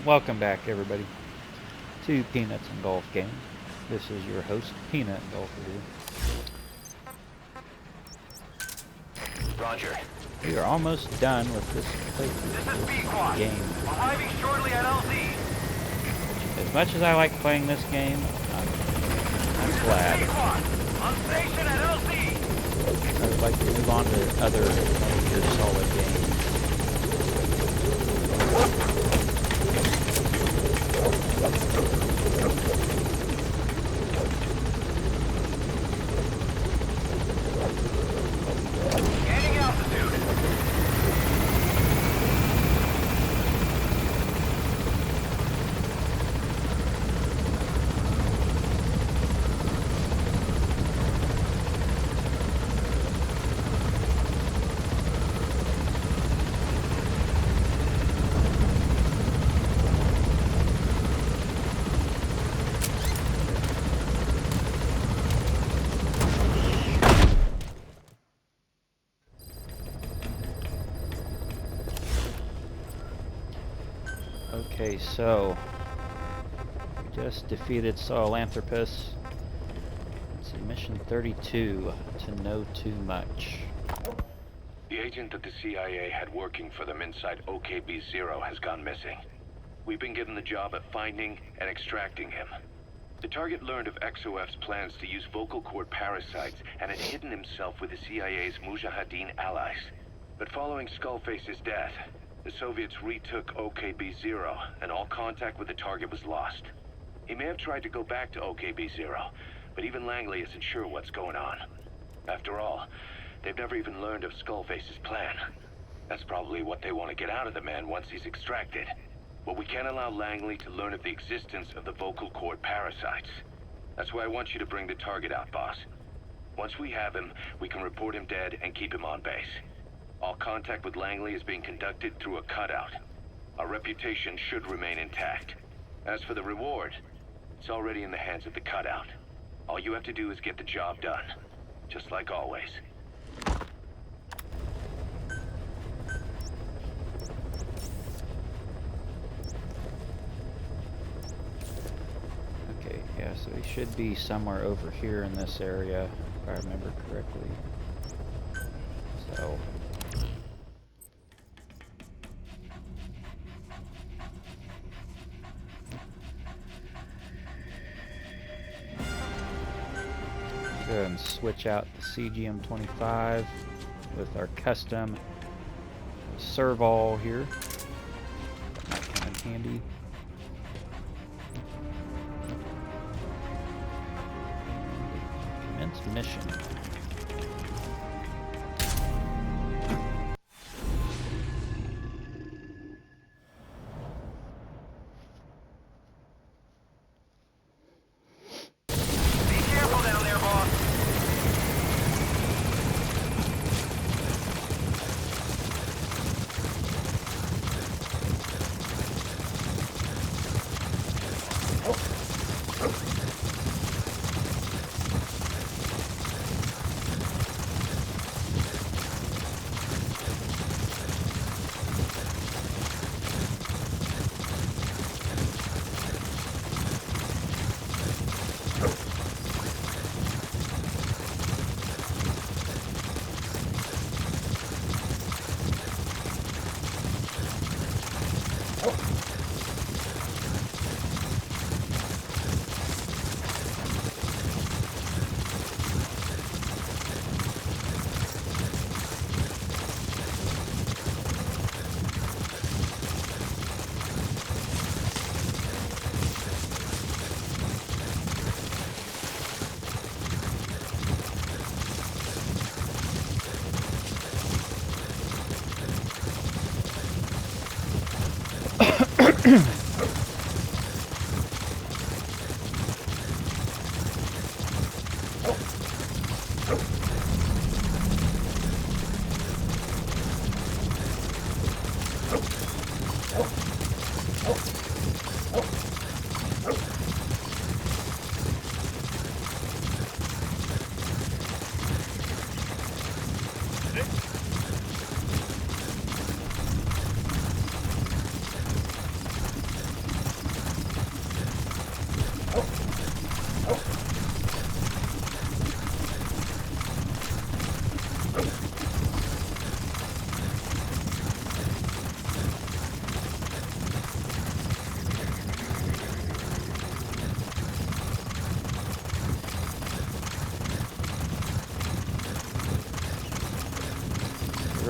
Welcome back, everybody, to Peanuts and Golf Game. This is your host, Peanut Golfer here. Roger. We are almost done with this game. Arriving shortly at LZ. As much as I like playing this game, I'm glad. On station at LZ. I would like to move on to other major solid games. Gaining altitude. Okay, so we just defeated Sahelanthropus. Let's see, mission 32, to know too much. The agent that the CIA had working for them inside OKB-0 has gone missing. We've been given the job of finding and extracting him. The target learned of XOF's plans to use vocal cord parasites and had hidden himself with the CIA's Mujahideen allies. But following Skullface's death, the Soviets retook OKB-0, and all contact with the target was lost. He may have tried to go back to OKB-0, but even Langley isn't sure what's going on. After all, they've never even learned of Skullface's plan. That's probably what they want to get out of the man once he's extracted. But we can't allow Langley to learn of the existence of the vocal cord parasites. That's why I want you to bring the target out, boss. Once we have him, we can report him dead and keep him on base. All contact with Langley is being conducted through a cutout. Our reputation should remain intact. As for the reward, it's already in the hands of the cutout. All you have to do is get the job done, just like always. Okay, yeah, so he should be somewhere over here in this area, if I remember correctly. So go ahead and switch out the CGM-25 with our custom serval here. That might come in handy. Commence mission. Be careful down there, boss.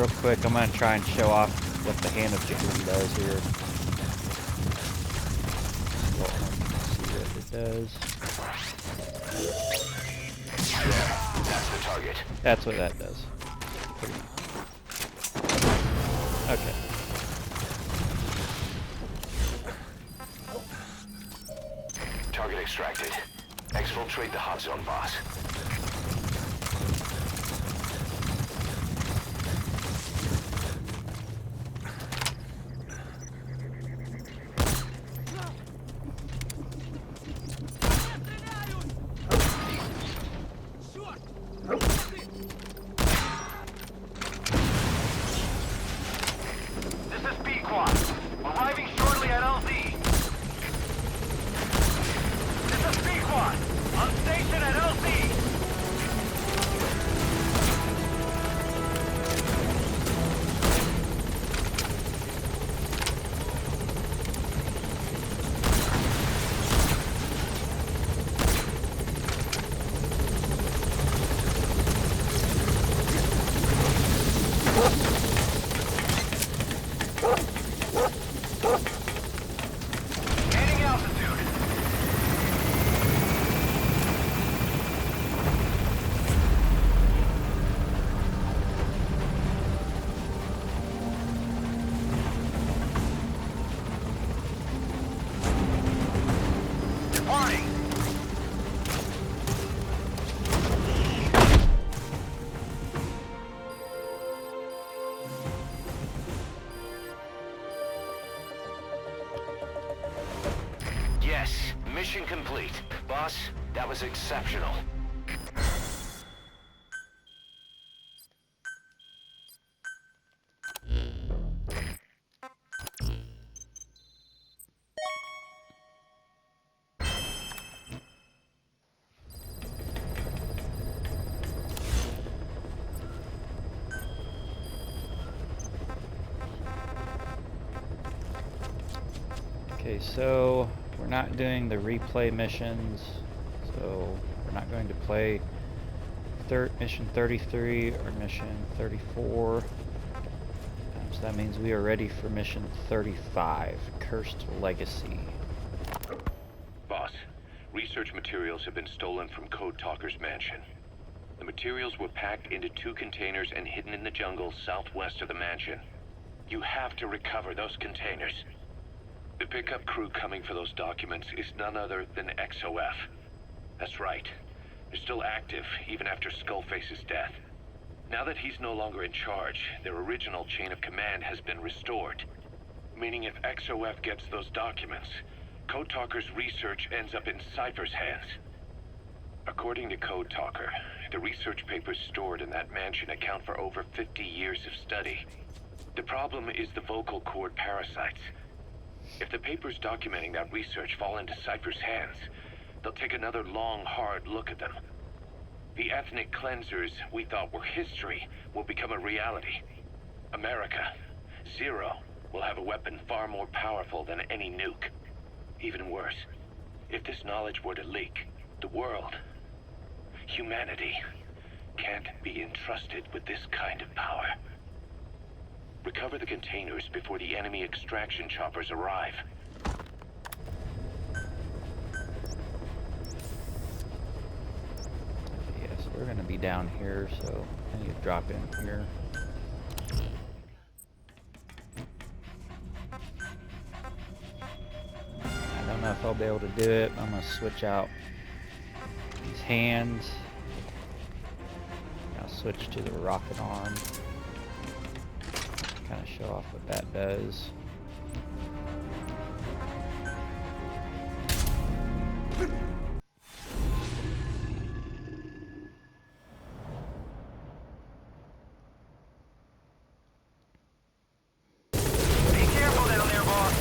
real quick, I'm going to try and show off what the hand of chicken does here. See what it does. That's the target. That's what that does. Okay. Target extracted. Exfiltrate the hot zone, boss. This is B-Quad. Arriving shortly at LZ. This is B-Quad. On station at LZ. Gaining altitude. Departing. Yes, mission complete. Boss, that was exceptional. Okay, so we're not doing the replay missions, so we're not going to play mission 33 or mission 34. So that means we are ready for mission 35, Cursed Legacy. Boss, research materials have been stolen from Code Talker's mansion. The materials were packed into 2 containers and hidden in the jungle southwest of the mansion. You have to recover those containers. The pickup crew coming for those documents is none other than XOF. That's right. They're still active, even after Skullface's death. Now that he's no longer in charge, their original chain of command has been restored. Meaning if XOF gets those documents, Code Talker's research ends up in Cypher's hands. According to Code Talker, the research papers stored in that mansion account for over 50 years of study. The problem is the vocal cord parasites. If the papers documenting that research fall into Cypher's hands, they'll take another long, hard look at them. The ethnic cleansers we thought were history will become a reality. America, Zero, will have a weapon far more powerful than any nuke. Even worse, if this knowledge were to leak, the world, humanity, can't be entrusted with this kind of power. Recover the containers before the enemy extraction choppers arrive. Yes, we're going to be down here, so I need to drop in here. I don't know if I'll be able to do it. I'm going to switch out these hands. I'll switch to the rocket arm. Kind of show off what that does. Be careful down there, boss.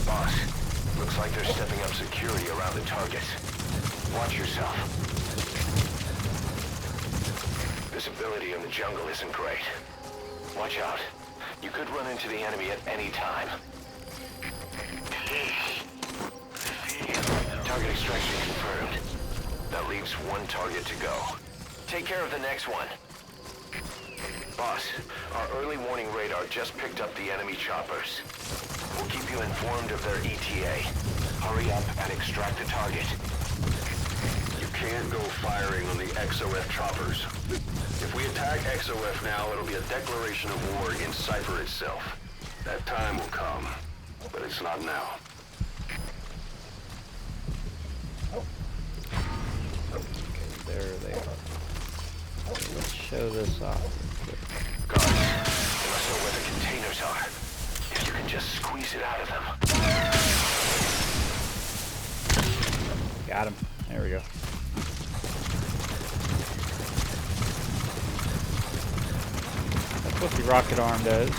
Boss, looks like they're stepping up security around the targets. Watch yourself. Visibility in the jungle isn't great. Watch out. You could run into the enemy at any time. Target extraction confirmed. That leaves one target to go. Take care of the next one. Boss, our early warning radar just picked up the enemy choppers. We'll keep you informed of their ETA. Hurry up and extract the target. You can't go firing on the XOF choppers. If we attack XOF now, it'll be a declaration of war against Cypher itself. That time will come, but it's not now. There they are. Let's show this off real quick. Guards, you must know where the containers are. If you can just squeeze it out of them. Got him. There we go. That's what the rocket arm does.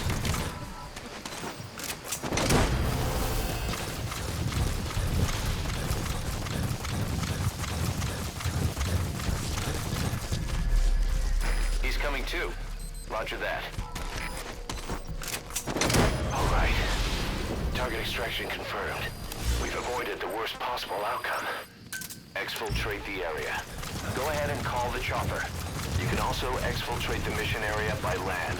He's coming too. Roger that. All right. Target extraction confirmed. We've avoided the worst possible outcome. Exfiltrate the area. Go ahead and call the chopper. You can also exfiltrate the mission area by land.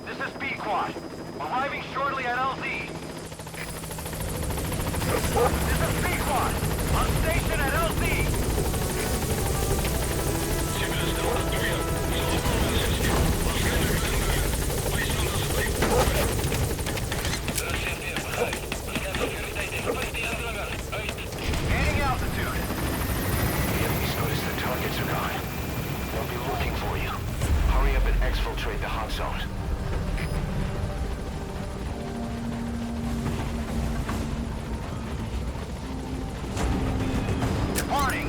This is B-Quad. Arriving shortly at LZ. This is B-Quad. On station at LZ. Gaining altitude. The enemy's noticed the targets are gone. They'll be looking for you. Hurry up and exfiltrate the hot zone. Departing.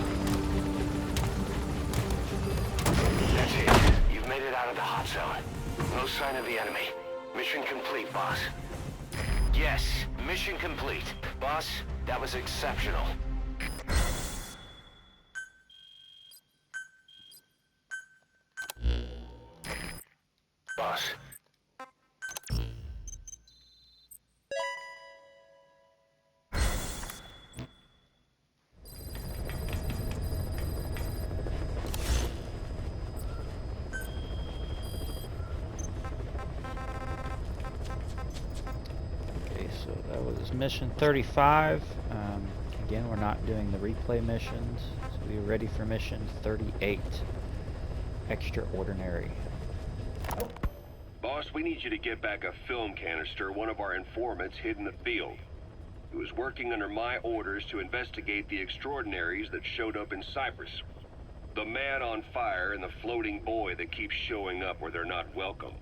That's it. You've made it out of the hot zone. No sign of the enemy. Mission complete, boss. Yes, mission complete. Boss, that was exceptional. Boss. Okay, so that was mission 35. Again, we're not doing the replay missions, so we're ready for mission 38. Extraordinary. Boss, we need you to get back a film canister one of our informants hid in the field. He was working under my orders to investigate the extraordinaries that showed up in Cyprus. The man on fire and the floating boy that keeps showing up where they're not welcome.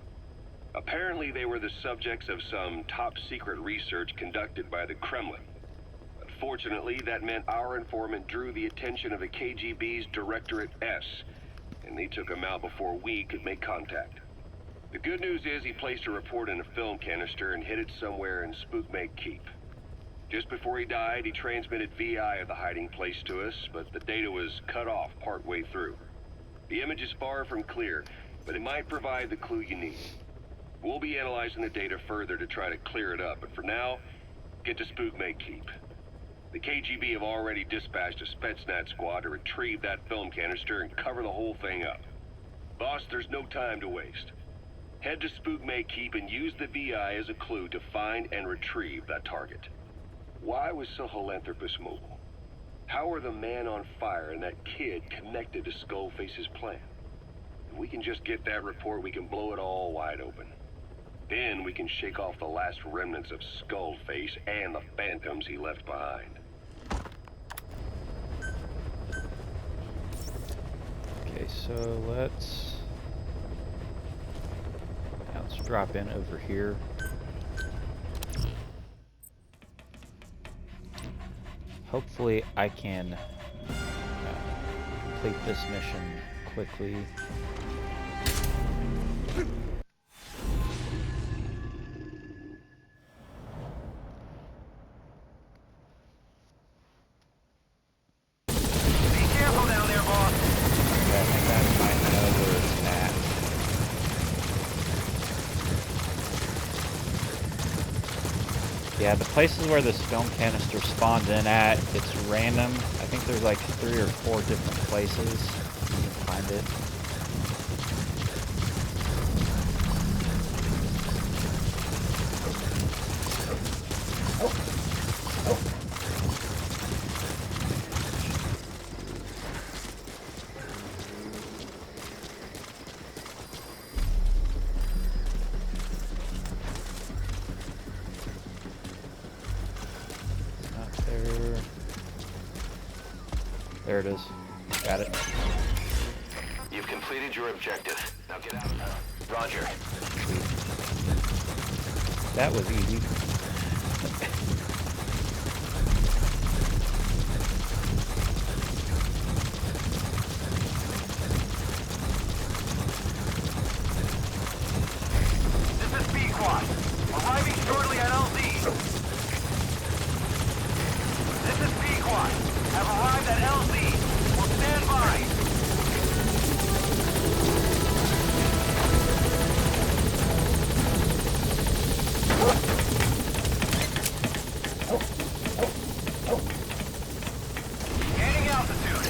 Apparently they were the subjects of some top-secret research conducted by the Kremlin. Unfortunately, that meant our informant drew the attention of the KGB's Directorate S, and they took him out before we could make contact. The good news is he placed a report in a film canister and hid it somewhere in Spookmake Keep. Just before he died, he transmitted VI of the hiding place to us, but the data was cut off partway through. The image is far from clear, but it might provide the clue you need. We'll be analyzing the data further to try to clear it up, but for now, get to Spookmake Keep. The KGB have already dispatched a Spetsnaz squad to retrieve that film canister and cover the whole thing up. Boss, there's no time to waste. Head to Spookmake Keep and use the VI as a clue to find and retrieve that target. Why was Sahelanthropus mobile? How are the man on fire and that kid connected to Skullface's plan? If we can just get that report, we can blow it all wide open. Then we can shake off the last remnants of Skullface and the phantoms he left behind. so let's drop in over here. Hopefully I can complete this mission quickly. Yeah, the places where this film canister spawns in at, it's random. I think there's like 3 or 4 different places you can find it. There it is. Got it. You've completed your objective. Now get out of there. Roger. That was easy. This is B-Quad. Arriving shortly at LZ. This is B-Quad. Have arrived at LZ. Will stand by. Gaining altitude.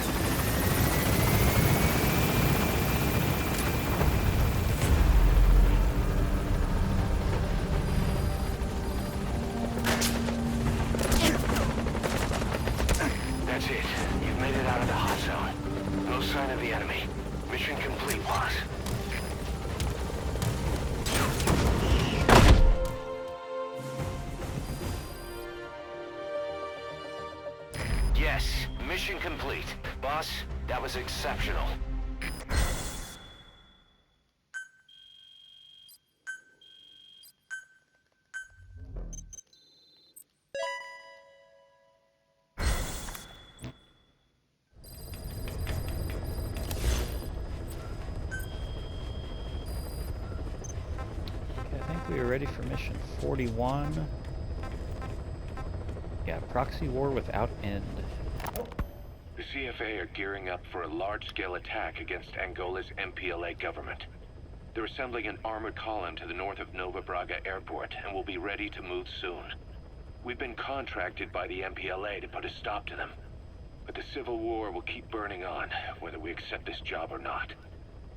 That's it. You've made it out of the hot zone. No sign of the enemy. Mission complete, boss. Yes, mission complete. Boss, that was exceptional. Okay, I think we are ready for mission 41. Yeah, proxy war without end. The CFA are gearing up for a large-scale attack against Angola's MPLA government. They're assembling an armored column to the north of Nova Braga Airport and will be ready to move soon. We've been contracted by the MPLA to put a stop to them. But the civil war will keep burning on, whether we accept this job or not.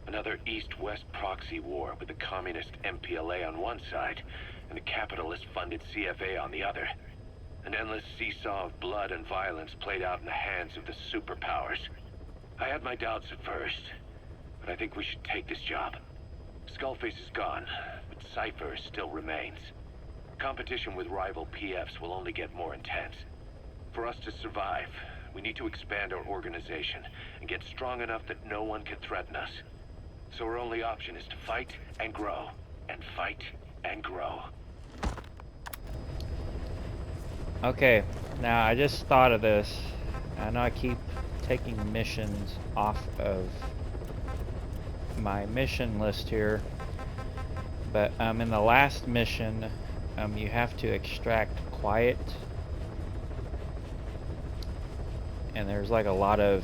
Another East-West proxy war with the communist MPLA on one side and the capitalist-funded CFA on the other. An endless seesaw of blood and violence played out in the hands of the superpowers. I had my doubts at first, but I think we should take this job. Skullface is gone, but Cypher still remains. Competition with rival PFs will only get more intense. For us to survive, we need to expand our organization and get strong enough that no one can threaten us. So our only option is to fight and grow, and fight and grow. Okay, now I just thought of this. I know I keep taking missions off of my mission list here, but in the last mission, you have to extract quiet, and there's like a lot of,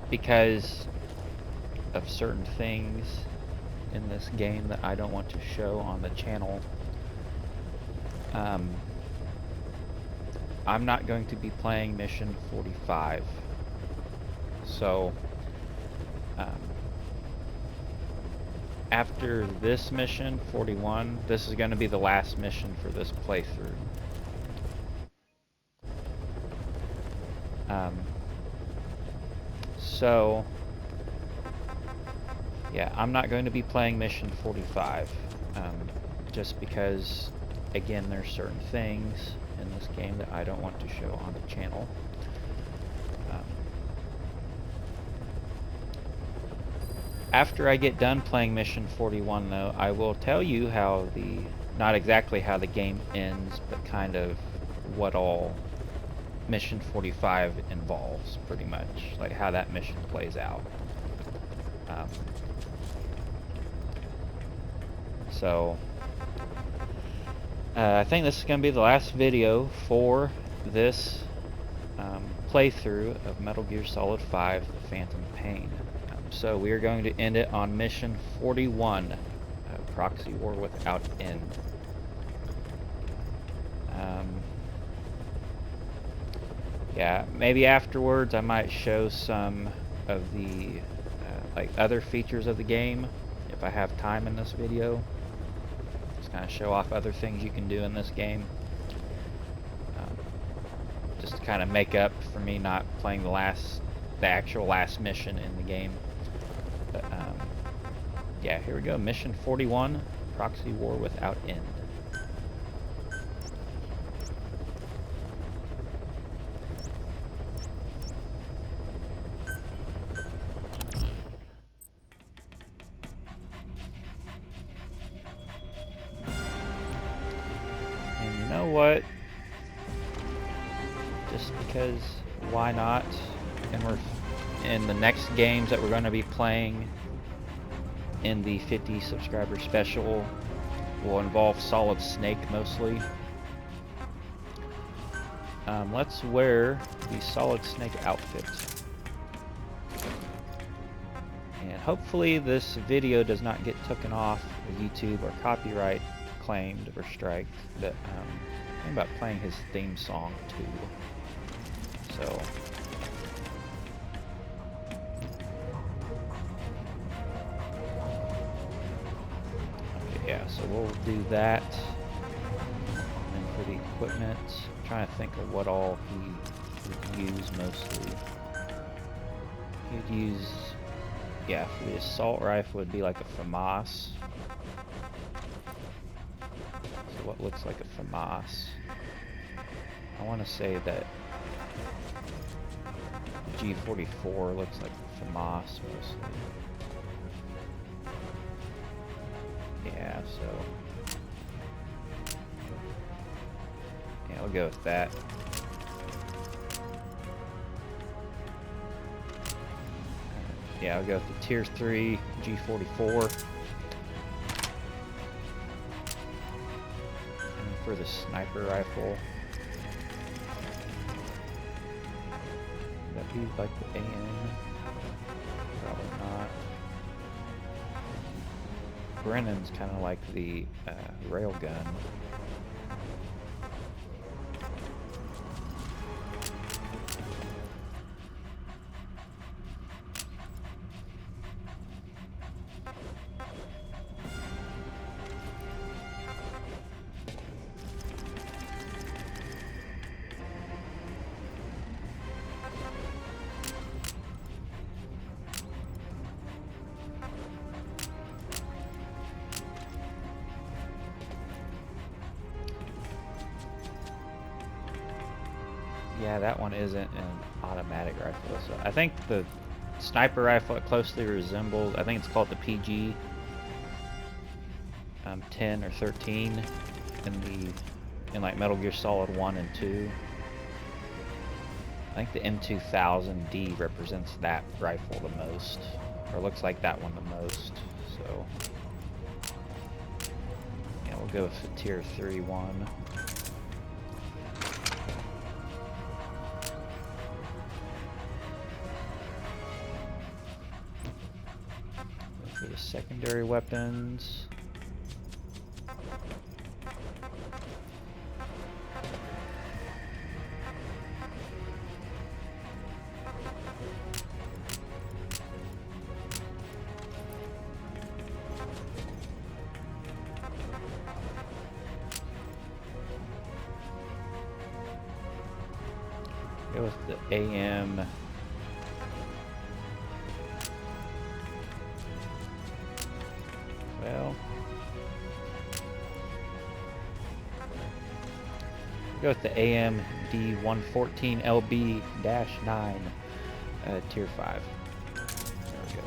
because of certain things in this game that I don't want to show on the channel. I'm not going to be playing mission 45, so after this mission 41, this is going to be the last mission for this playthrough. So yeah, I'm not going to be playing mission 45, just because, again, there's certain things in this game that I don't want to show on the channel. After I get done playing Mission 41, though, I will tell you how not exactly how the game ends, but kind of what all Mission 45 involves, pretty much. Like how that mission plays out. I think this is going to be the last video for this playthrough of Metal Gear Solid 5, The Phantom Pain. So we are going to end it on Mission 41, Proxy War Without End. Yeah, maybe afterwards I might show some of the like other features of the game if I have time in this video. Just kind of show off other things you can do in this game. Just to kind of make up for me not playing the actual last mission in the game. But yeah, here we go. Mission 41, Proxy War Without End. And you know what? Just because, why not? And we're in the next games that we're going to be playing in the 50 subscriber special will involve Solid Snake mostly. Let's wear the Solid Snake outfit. And hopefully this video does not get taken off of YouTube or copyright claimed or striked. But I'm thinking about playing his theme song too. So yeah, so we'll do that. And for the equipment, I'm trying to think of what all he would use mostly. He'd use, yeah, for the assault rifle would be like a FAMAS. So what looks like a FAMAS? I want to say that G44 looks like a FAMAS mostly. Yeah, so yeah, we'll go with that. Yeah, I'll go with the Tier 3 G44. And for the sniper rifle, would that be like the AM? Probably not. Brennan's kind of like the railgun. Yeah, that one isn't an automatic rifle. So I think the sniper rifle it closely resembles, I think it's called the PG 10 or 13 in like Metal Gear Solid 1 and 2. I think the M2000D represents that rifle the most, or looks like that one the most. So yeah, we'll go with the Tier 3 one. For the secondary weapons, go with the AM. Well, go with the AMD 114LB-9 Tier 5. There we go.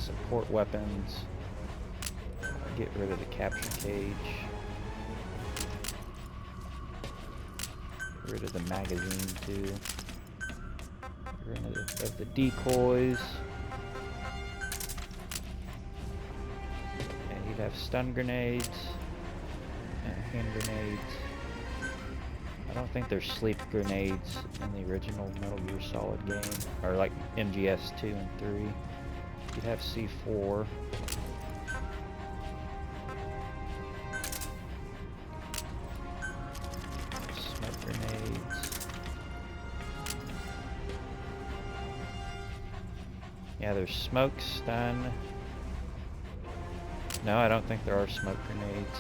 support weapons. Get rid of the capture cage. Get rid of the magazine too. Get rid of the decoys. And you'd have stun grenades and hand grenades. I don't think there's sleep grenades in the original Metal Gear Solid game, or like MGS 2 and 3. You'd have C4. Smoke grenades. Yeah, there's smoke, stun. No, I don't think there are smoke grenades.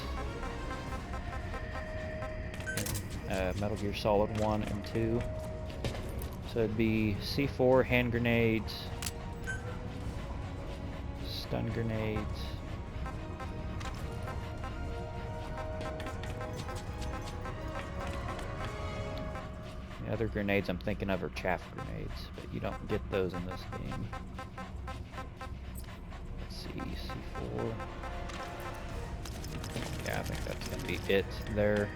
Metal Gear Solid 1 and 2. So it'd be C4, hand grenades, stun grenades, the other grenades I'm thinking of are chaff grenades, but you don't get those in this game. Let's see, C4. Yeah, I think that's gonna be it there.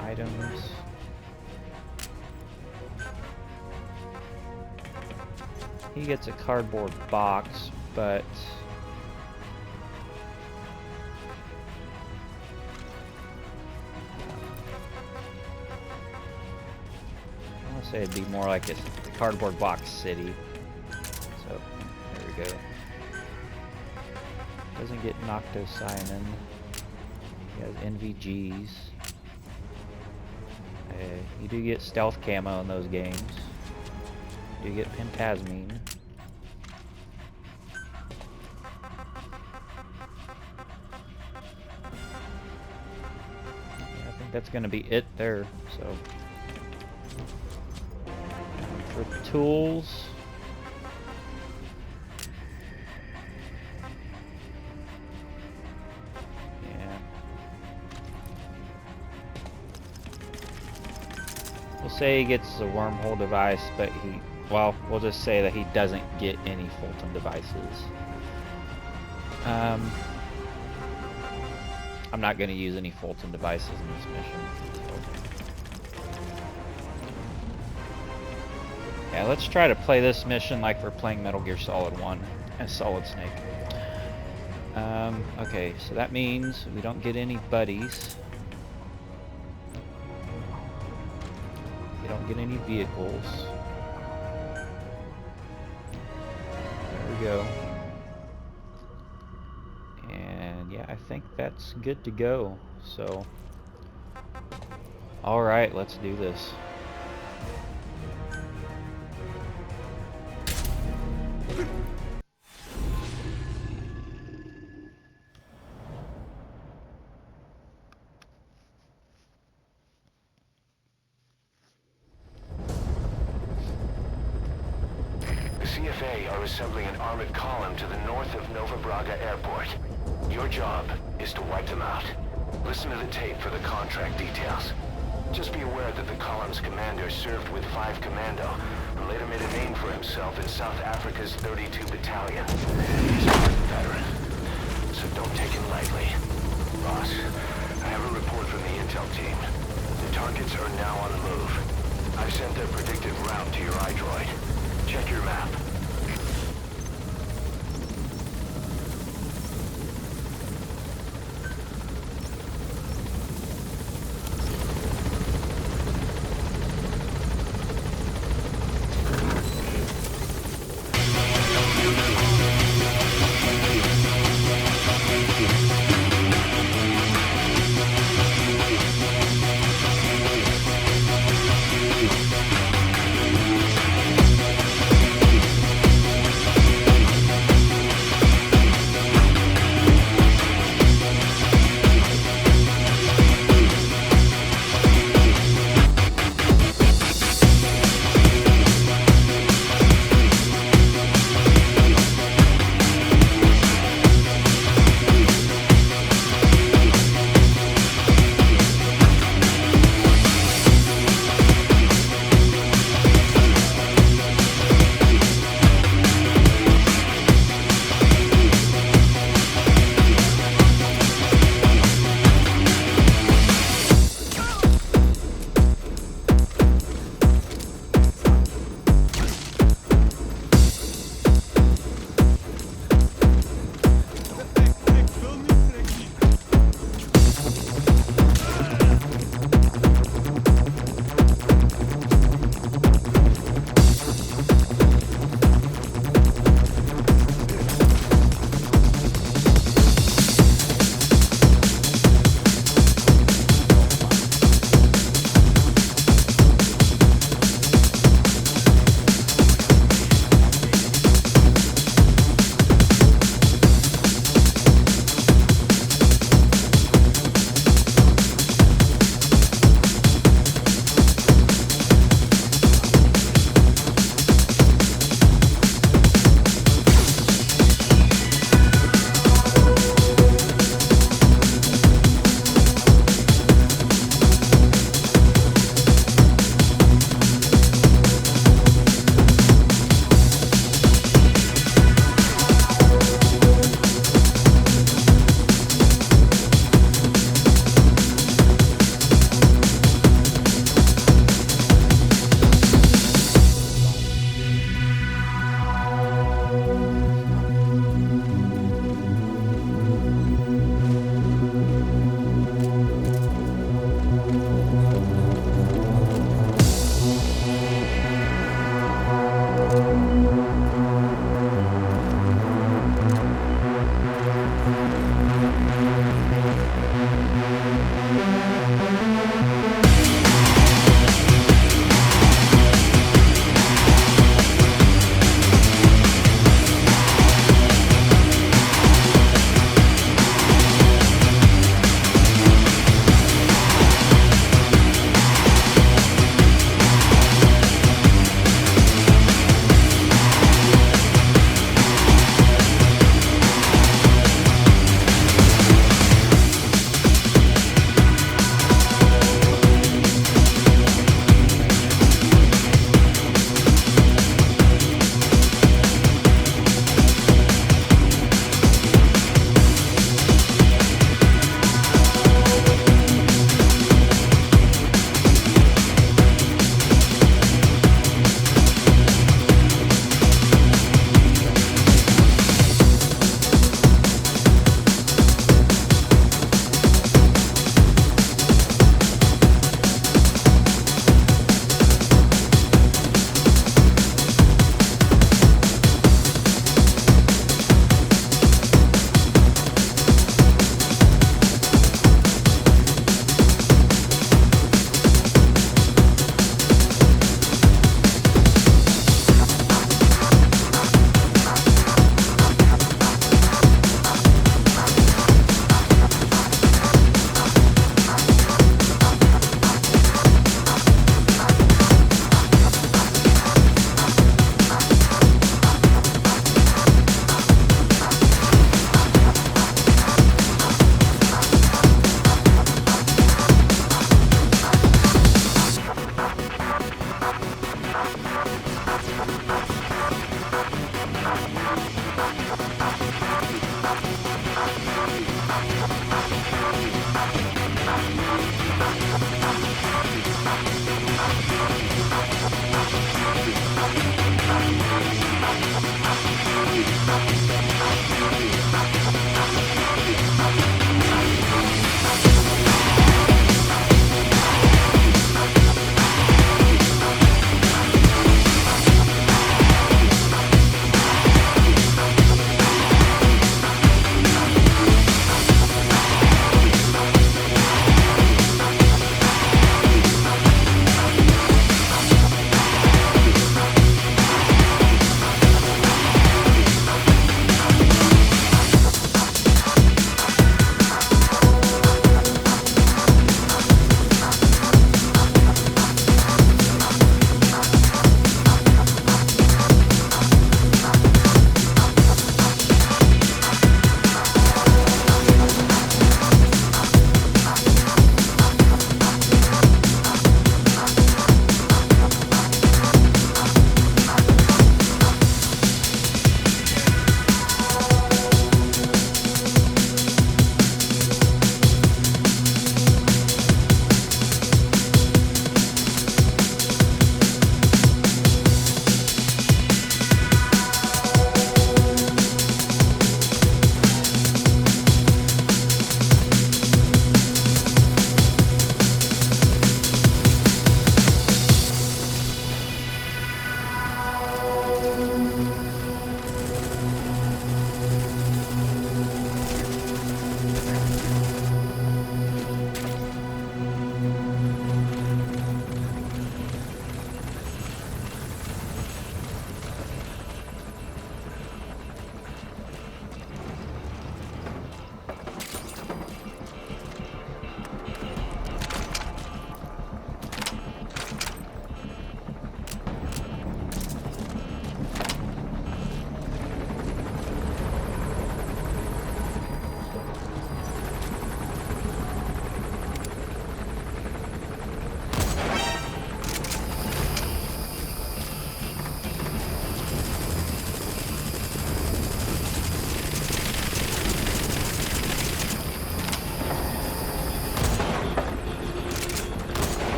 Items. He gets a cardboard box, but I want to say it'd be more like a cardboard box city. So there we go. Doesn't get Noctocyanin. He has NVGs. You do get stealth camo in those games. You do get pentasmine. Yeah, I think that's going to be it there. So for tools, say he gets a wormhole device, but well, we'll just say that he doesn't get any Fulton devices. I'm not going to use any Fulton devices in this mission. So. Yeah, let's try to play this mission like we're playing Metal Gear Solid 1 as Solid Snake. Okay, so that means we don't get any buddies. Don't get any vehicles. There we go. And yeah, I think that's good to go. So, alright, let's do this. CFA are assembling an armored column to the north of Nova Braga Airport. Your job is to wipe them out. Listen to the tape for the contract details. Just be aware that the column's commander served with 5 Commando and later made a name for himself in South Africa's 32 Battalion. He's a veteran, so don't take him lightly. Boss, I have a report from the intel team. The targets are now on the move. I've sent their predicted route to your iDroid. Check your map.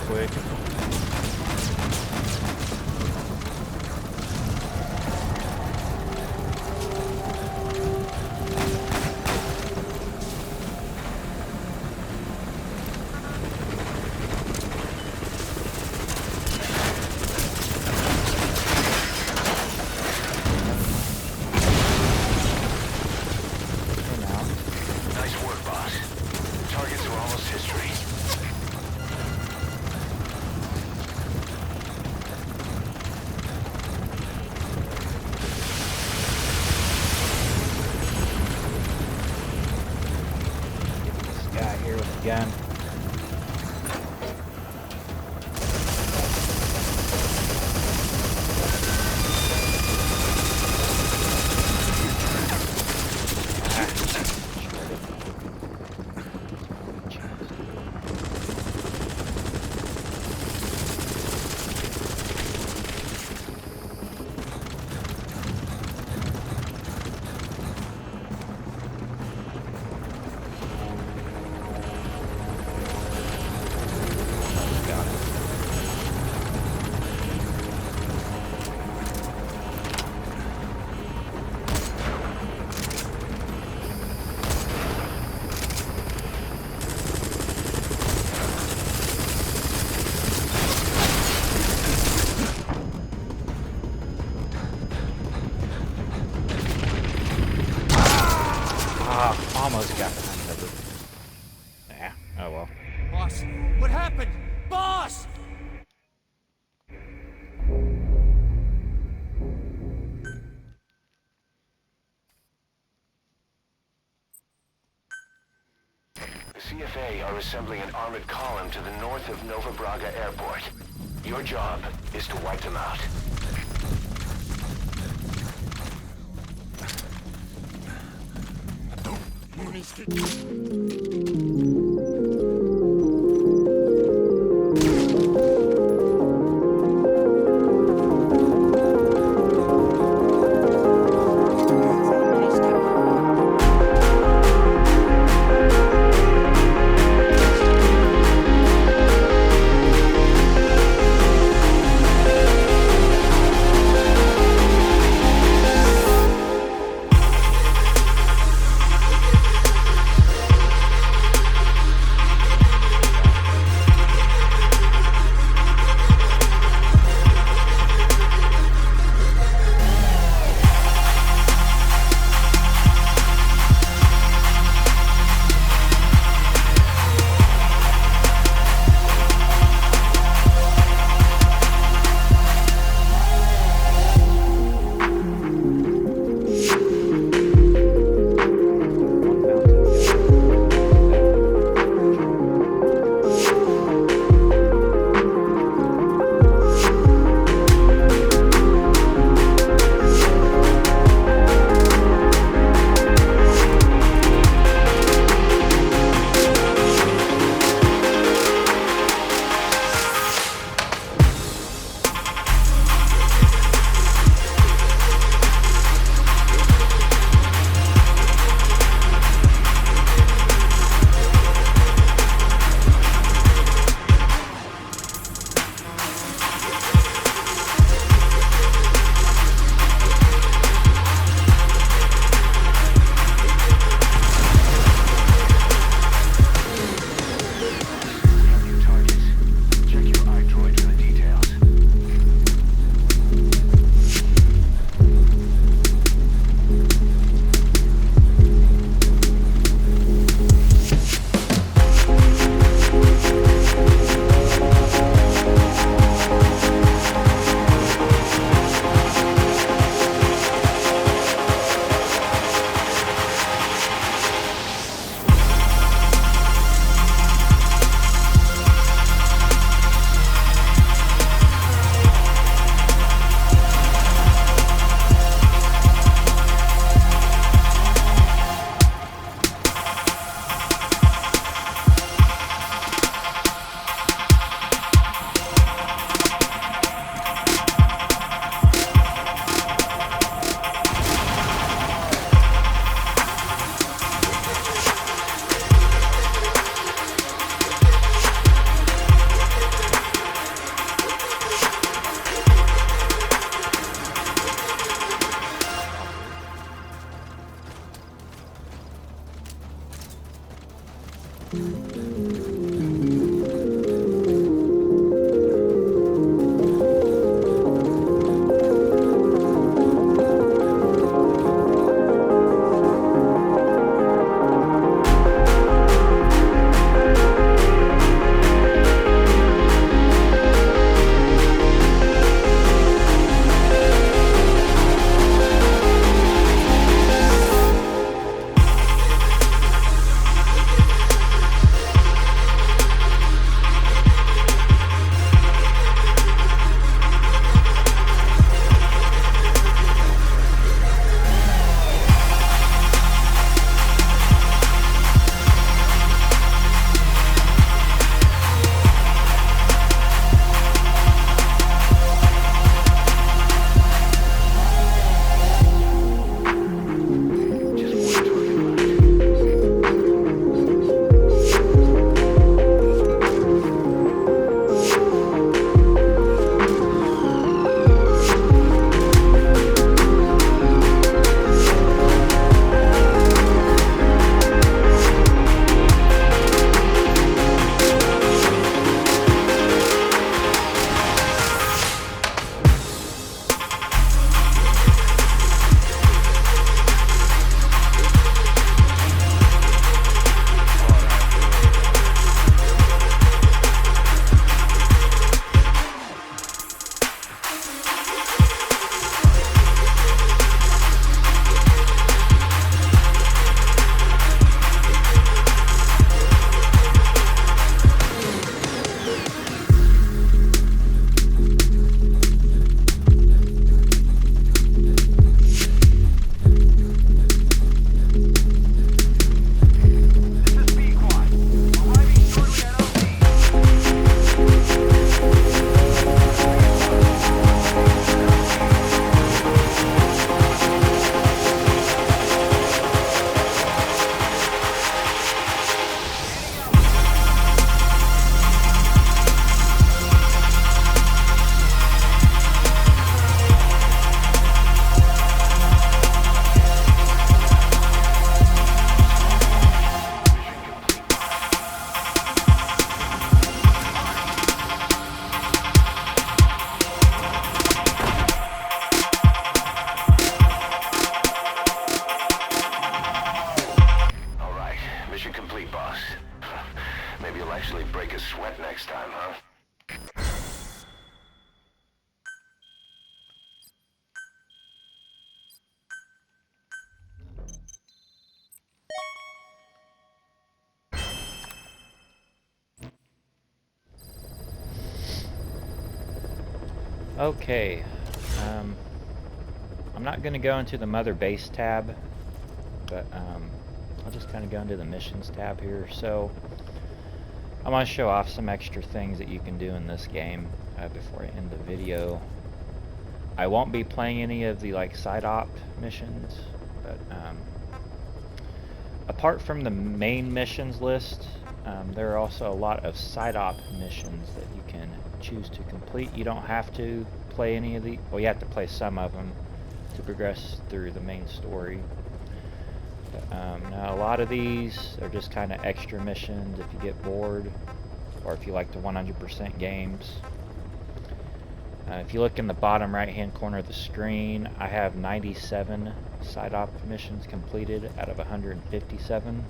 quick. Nice work, boss. Targets are almost history. This guy here with the gun. Almost got behind cover. Yeah, oh well. Boss, what happened? Boss! The CFA are assembling an armored column to the north of Nova Braga Airport. Your job is to wipe them out. next time, huh? Okay, I'm not going to go into the Mother Base tab, but I'll just kind of go into the Missions tab here. So I want to show off some extra things that you can do in this game before I end the video. I won't be playing any of the side op missions, but apart from the main missions list, there are also a lot of side op missions that you can choose to complete. You don't have to play any of the, well, you have to play some of them to progress through the main story. But, now a lot of these are just kind of extra missions if you get bored, or if you like the 100% games. If you look in the bottom right hand corner of the screen, I have 97 side op missions completed out of 157,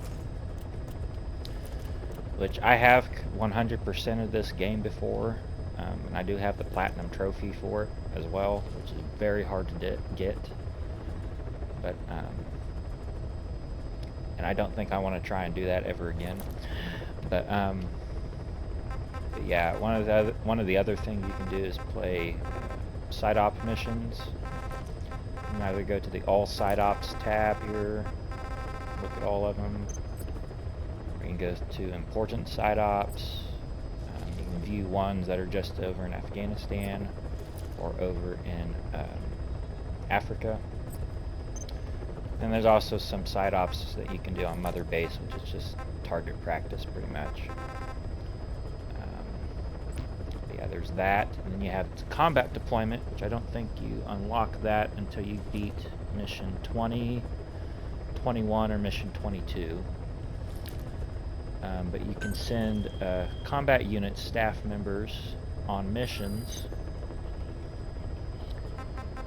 which I have 100% of this game before, and I do have the platinum trophy for it as well, which is very hard to get, but and I don't think I want to try and do that ever again. But yeah, one of the other things you can do is play side op missions. You can either go to the all side ops tab here, look at all of them. You can go to important side ops. You can view ones that are just over in Afghanistan or over in Africa. And there's also some side ops that you can do on Mother Base, which is just target practice pretty much. Yeah, there's that. And then you have combat deployment, which I don't think you unlock that until you beat mission 20, 21, or mission 22. But you can send combat unit staff members on missions,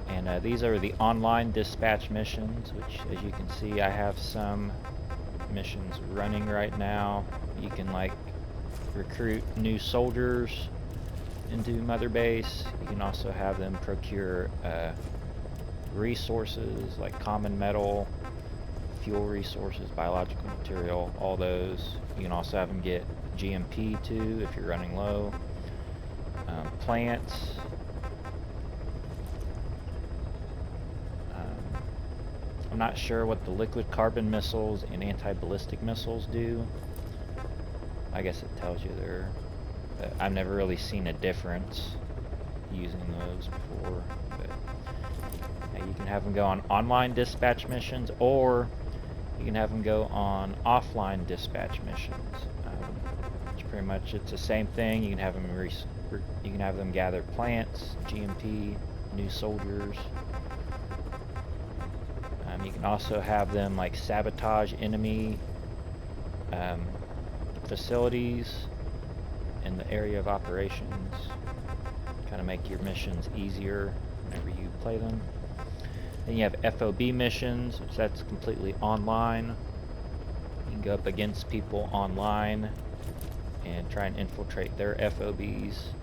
and these are the online dispatch missions, which, as you can see, I have some missions running right now. You can recruit new soldiers into Mother Base. You can also have them procure resources like common metal, fuel resources, biological material, all those. You can also have them get GMP too if you're running low. Plants. I'm not sure what the liquid carbon missiles and anti-ballistic missiles do. I guess it tells you they're... I've never really seen a difference using those before. But yeah, you can have them go on online dispatch missions, or you can have them go on offline dispatch missions, which pretty much it's the same thing. You can have them gather plants, GMP, new soldiers. You can also have them sabotage enemy facilities in the area of operations. Kind of make your missions easier whenever you play them. Then you have FOB missions, which that's completely online. You can go up against people online and try and infiltrate their FOBs,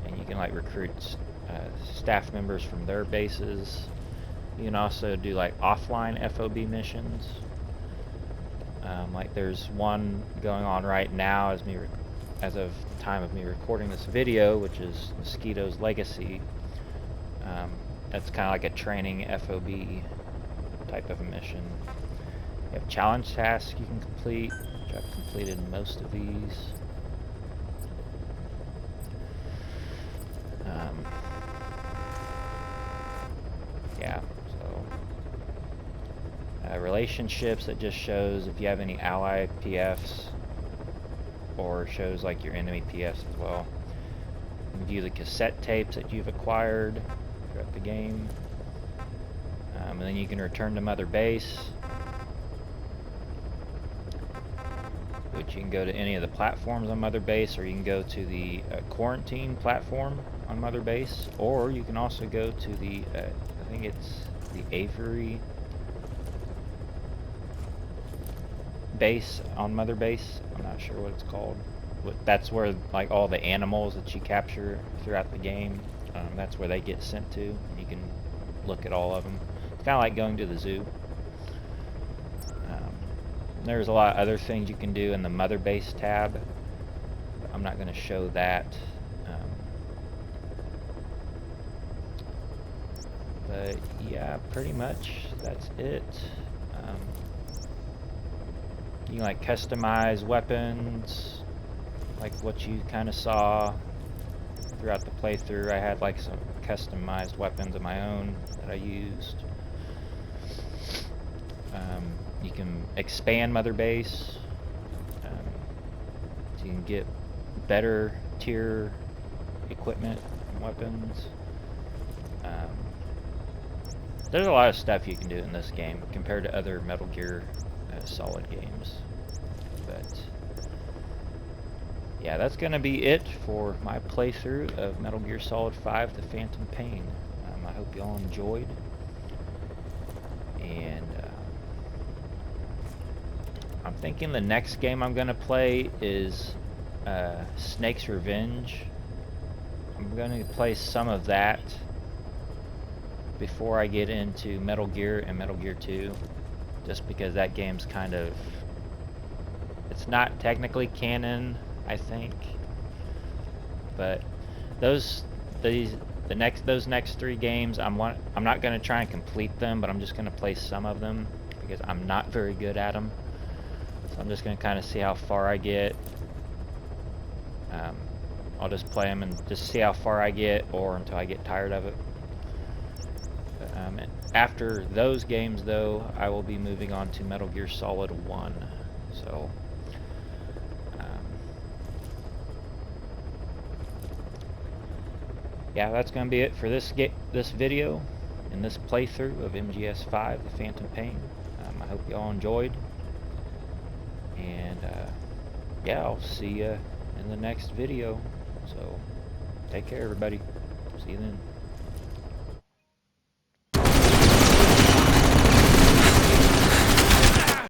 and you can recruit staff members from their bases. You can also do offline FOB missions. There's one going on right now as of the time of me recording this video, which is Mosquito's Legacy. That's kind of like a training FOB type of a mission. You have challenge tasks you can complete, which I've completed most of these. Yeah, so relationships, it just shows if you have any ally PFs, or shows your enemy PFs as well. You can view the cassette tapes that you've acquired throughout the game, and then you can return to Mother Base, which you can go to any of the platforms on Mother Base, or you can go to the quarantine platform on Mother Base, or you can also go to the I think it's the Avery base on Mother Base. I'm not sure what it's called, That's where like all the animals that you capture throughout the game, that's where they get sent to. You can look at all of them. It's kind of like going to the zoo. There's a lot of other things you can do in the Mother Base tab, but I'm not going to show that. But yeah, pretty much that's it. You can like customize weapons, like what you kind of saw throughout the playthrough. I had like some customized weapons of my own that I used. You can expand Mother Base, so you can get better tier equipment and weapons. There's a lot of stuff you can do in this game compared to other Metal Gear Solid games. But yeah, that's going to be it for my playthrough of Metal Gear Solid 5: The Phantom Pain. I hope you all enjoyed. And I'm thinking the next game I'm going to play is Snake's Revenge. I'm going to play some of that before I get into Metal Gear and Metal Gear 2, just because that game's kind of, it's not technically canon, I think, but those next 3 games, I'm not going to try and complete them, but I'm just going to play some of them because I'm not very good at them. So I'm just going to kind of see how far I get. I'll just play them and just see how far I get, or until I get tired of it. After those games, though, I will be moving on to Metal Gear Solid 1. So, yeah, that's going to be it for this video and this playthrough of MGS5: The Phantom Pain. I hope you all enjoyed, and yeah, I'll see you in the next video. So, take care, everybody. See you then.